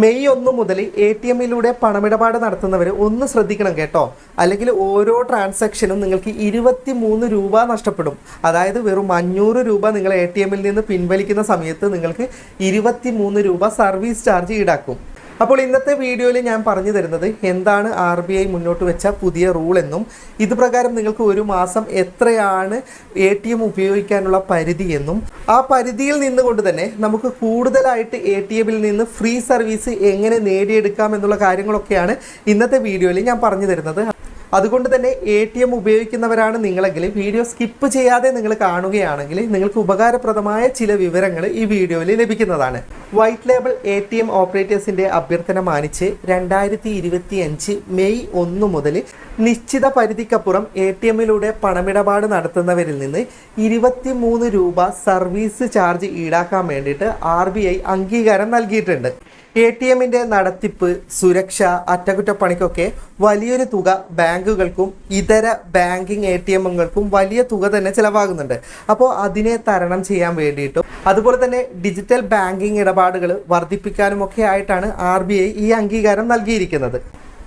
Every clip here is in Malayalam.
മെയ് 1 മുതൽ ATM-യിലൂടെ പണമിടപാട് നടത്തുന്നവർ ഒന്ന് ശ്രദ്ധിക്കണം കേട്ടോ. അല്ലെങ്കിൽ ഓരോ ട്രാൻസാക്ഷനും നിങ്ങൾക്ക് 23 രൂപ നഷ്ടപ്പെടും. അതായത് വെറും 500 രൂപ നിങ്ങൾ ATM-ൽ നിന്ന് പിൻവലിക്കുന്ന സമയത്ത് നിങ്ങൾക്ക് 23 രൂപ സർവീസ് ചാർജ് ഈടാക്കും. അപ്പോൾ ഇന്നത്തെ വീഡിയോയിൽ ഞാൻ പറഞ്ഞു തരുന്നത് എന്താണ് RBI മുന്നോട്ട് വെച്ച പുതിയ റൂൾ എന്നും ഇതുപ്രകാരം നിങ്ങൾക്ക് ഒരു മാസം എത്രയാണ് ATM ഉപയോഗിക്കാനുള്ള പരിധി എന്നും ആ പരിധിയിൽ നിന്നുകൊണ്ട് തന്നെ നമുക്ക് കൂടുതലായിട്ട് ATM-ൽ നിന്ന് ഫ്രീ സർവീസ് എങ്ങനെ നേടിയെടുക്കാം എന്നുള്ള കാര്യങ്ങളൊക്കെയാണ് ഇന്നത്തെ വീഡിയോയിൽ ഞാൻ പറഞ്ഞു തരുന്നത്. അതുകൊണ്ട് തന്നെ ATM ഉപയോഗിക്കുന്നവരാണ് നിങ്ങളെങ്കിൽ വീഡിയോ സ്കിപ്പ് ചെയ്യാതെ നിങ്ങൾ കാണുകയാണെങ്കിൽ നിങ്ങൾക്ക് ഉപകാരപ്രദമായ ചില വിവരങ്ങൾ ഈ വീഡിയോയിൽ ലഭിക്കുന്നതാണ്. വൈറ്റ് ലേബൽ ATM ഓപ്പറേറ്റേഴ്സിൻ്റെ അഭ്യർത്ഥന മാനിച്ച് 2025 മെയ് 1 മുതൽ നിശ്ചിത പരിധിക്കപ്പുറം ATM-യിലൂടെ പണമിടപാട് നടത്തുന്നവരിൽ നിന്ന് 23 രൂപ സർവീസ് ചാർജ് ഈടാക്കാൻ വേണ്ടിയിട്ട് RBI അംഗീകാരം നൽകിയിട്ടുണ്ട്. ATM-ന്റെ നടത്തിപ്പ്, സുരക്ഷ, അറ്റകുറ്റപ്പണിക്കൊക്കെ വലിയൊരു തുക ബാങ്കുകൾക്കും ഇതര ബാങ്കിങ് ATM-കൾക്കും വലിയ തുക തന്നെ ചിലവാകുന്നുണ്ട്. അപ്പോൾ അതിനെ തരണം ചെയ്യാൻ വേണ്ടിയിട്ടും അതുപോലെ തന്നെ ഡിജിറ്റൽ ബാങ്കിങ് ഇടപാടുകൾ വർദ്ധിപ്പിക്കാനുമൊക്കെ ആയിട്ടാണ് RBI ഈ അംഗീകാരം നൽകിയിരിക്കുന്നത്.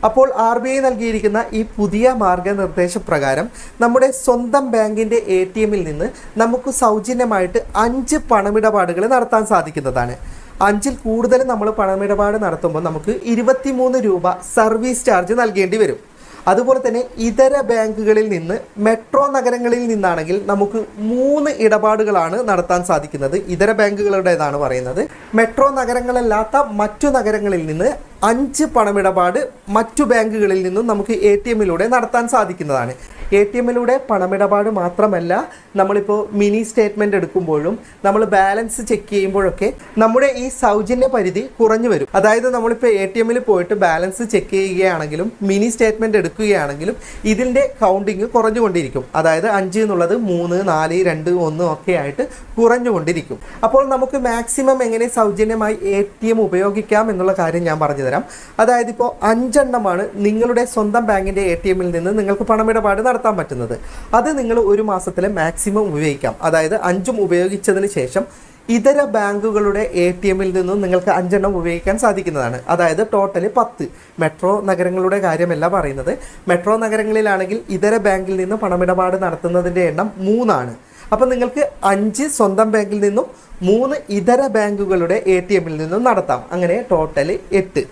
അപ്പോൾ RBI നൽകിയിരിക്കുന്ന ഈ പുതിയ മാർഗനിർദ്ദേശപ്രകാരം നമ്മുടെ സ്വന്തം ബാങ്കിൻ്റെ ATM-ൽ നിന്ന് നമുക്ക് സൗജന്യമായിട്ട് 5 പണമിടപാടുകൾ നടത്താൻ സാധിക്കുന്നതാണ്. 5-ൽ കൂടുതൽ നമ്മൾ പണമിടപാട് നടത്തുമ്പോൾ നമുക്ക് 23 രൂപ സർവീസ് ചാർജ് നൽകേണ്ടി വരും. അതുപോലെ തന്നെ ഇതര ബാങ്കുകളിൽ നിന്ന് മെട്രോ നഗരങ്ങളിൽ നിന്നാണെങ്കിൽ നമുക്ക് 3 ഇടപാടുകളാണ് നടത്താൻ സാധിക്കുന്നത്. ഇതര ബാങ്കുകളുടേതാണ് പറയുന്നത്. മെട്രോ നഗരങ്ങളല്ലാത്ത മറ്റു നഗരങ്ങളിൽ നിന്ന് 5 പണമിടപാട് മറ്റു ബാങ്കുകളിൽ നിന്നും നമുക്ക് ATM-ലൂടെ നടത്താൻ സാധിക്കുന്നതാണ്. ATM-ലൂടെ പണമിടപാട് മാത്രമല്ല, നമ്മളിപ്പോൾ മിനി സ്റ്റേറ്റ്മെൻറ്റ് എടുക്കുമ്പോഴും നമ്മൾ ബാലൻസ് ചെക്ക് ചെയ്യുമ്പോഴൊക്കെ നമ്മുടെ ഈ സൗജന്യ പരിധി കുറഞ്ഞു വരും. അതായത് നമ്മളിപ്പോൾ ATM-ൽ പോയിട്ട് ബാലൻസ് ചെക്ക് ചെയ്യുകയാണെങ്കിലും മിനി സ്റ്റേറ്റ്മെൻറ്റ് എടുക്കുകയാണെങ്കിലും ഇതിൻ്റെ കൗണ്ടിങ് കുറഞ്ഞുകൊണ്ടിരിക്കും. അതായത് 5 എന്നുള്ളത് 3, 4, 2, 1 ഒക്കെ ആയിട്ട് കുറഞ്ഞുകൊണ്ടിരിക്കും. അപ്പോൾ നമുക്ക് മാക്സിമം എങ്ങനെ സൗജന്യമായി ATM ഉപയോഗിക്കാം എന്നുള്ള കാര്യം ഞാൻ പറഞ്ഞുതരാം. അതായത് ഇപ്പോൾ 5 എണ്ണമാണ് നിങ്ങളുടെ സ്വന്തം ബാങ്കിൻ്റെ ATM-ൽ നിന്ന് നിങ്ങൾക്ക് പണമിടപാട് നടത്താൻ പറ്റുന്നത്. അത് നിങ്ങൾ ഒരു മാസത്തിലെ മാക്സിമം ഉപയോഗിക്കാം. അതായത് 5ഉം ഉപയോഗിച്ചതിന് ശേഷം ഇതര ബാങ്കുകളുടെ ATM-ൽ നിന്നും നിങ്ങൾക്ക് 5 എണ്ണം ഉപയോഗിക്കാൻ സാധിക്കുന്നതാണ്. അതായത് ടോട്ടൽ 10. മെട്രോ നഗരങ്ങളുടെ കാര്യമല്ല പറയുന്നത്. മെട്രോ നഗരങ്ങളിലാണെങ്കിൽ ഇതര ബാങ്കിൽ നിന്ന് പണമിടപാട് നടത്തുന്നതിൻ്റെ എണ്ണം 3 ആണ്. അപ്പം നിങ്ങൾക്ക് 5 സ്വന്തം ബാങ്കിൽ നിന്നും 3 ഇതര ബാങ്കുകളുടെ ATM-ൽ നിന്നും നടത്താം. അങ്ങനെ ടോട്ടൽ 8.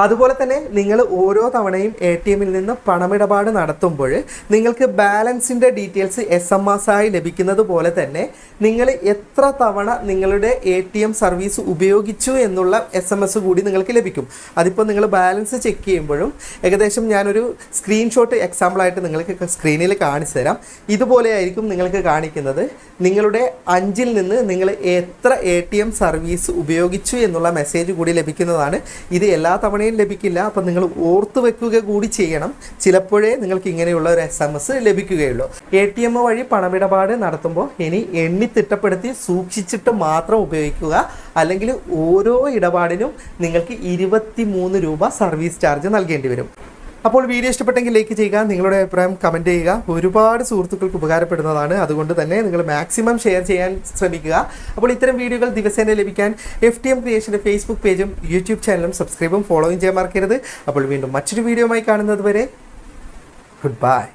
അതുപോലെ തന്നെ നിങ്ങൾ ഓരോ തവണയും ATM-ൽ നിന്ന് പണമിടപാട് നടത്തുമ്പോൾ നിങ്ങൾക്ക് ബാലൻസിൻ്റെ ഡീറ്റെയിൽസ് SMS ആയി ലഭിക്കുന്നത് പോലെ തന്നെ നിങ്ങൾ എത്ര തവണ നിങ്ങളുടെ ATM സർവീസ് ഉപയോഗിച്ചു എന്നുള്ള SMS കൂടി നിങ്ങൾക്ക് ലഭിക്കും. അതിപ്പോൾ നിങ്ങൾ ബാലൻസ് ചെക്ക് ചെയ്യുമ്പോഴും ഏകദേശം ഞാനൊരു സ്ക്രീൻഷോട്ട് എക്സാമ്പിളായിട്ട് നിങ്ങൾക്ക് സ്ക്രീനിൽ കാണിച്ചു തരാം. ഇതുപോലെയായിരിക്കും നിങ്ങൾക്ക് കാണിക്കുന്നത്. നിങ്ങളുടെ 5-ൽ നിന്ന് നിങ്ങൾ എത്ര ATM സർവീസ് ഉപയോഗിച്ചു എന്നുള്ള മെസ്സേജ് കൂടി ലഭിക്കുന്നതാണ്. ഇത് എല്ലാ തവണയും ലഭിക്കില്ല. അപ്പം നിങ്ങൾ ഓർത്ത് വെക്കുക കൂടി ചെയ്യണം. ചിലപ്പോഴേ നിങ്ങൾക്ക് ഇങ്ങനെയുള്ള ഒരു SMS ലഭിക്കുകയുള്ളൂ. ATM വഴി പണമിടപാട് നടത്തുമ്പോൾ ഇനി എണ്ണി തിട്ടപ്പെടുത്തി സൂക്ഷിച്ചിട്ട് മാത്രം ഉപയോഗിക്കുക. അല്ലെങ്കിൽ ഓരോ ഇടപാടിനും നിങ്ങൾക്ക് 23 രൂപ സർവീസ് ചാർജ് നൽകേണ്ടി വരും. അപ്പോൾ വീഡിയോ ഇഷ്ടപ്പെട്ടെങ്കിൽ ലൈക്ക് ചെയ്യുക, നിങ്ങളുടെ അഭിപ്രായം കമൻറ്റ് ചെയ്യുക. ഒരുപാട് സുഹൃത്തുക്കൾക്ക് ഉപകാരപ്പെടുന്നതാണ്. അതുകൊണ്ട് തന്നെ നിങ്ങൾ മാക്സിമം ഷെയർ ചെയ്യാൻ ശ്രമിക്കുക. അപ്പോൾ ഇത്തരം വീഡിയോകൾ ദിവസേന ലഭിക്കാൻ FTM ക്രിയേഷൻ്റെ ഫേസ്ബുക്ക് പേജും യൂട്യൂബ് ചാനലും സബ്സ്ക്രൈബും ഫോളോയും ചെയ്യാൻ മറക്കരുത്. അപ്പോൾ വീണ്ടും മറ്റൊരു വീഡിയോയുമായി കാണുന്നത് വരെ ഗുഡ് ബൈ.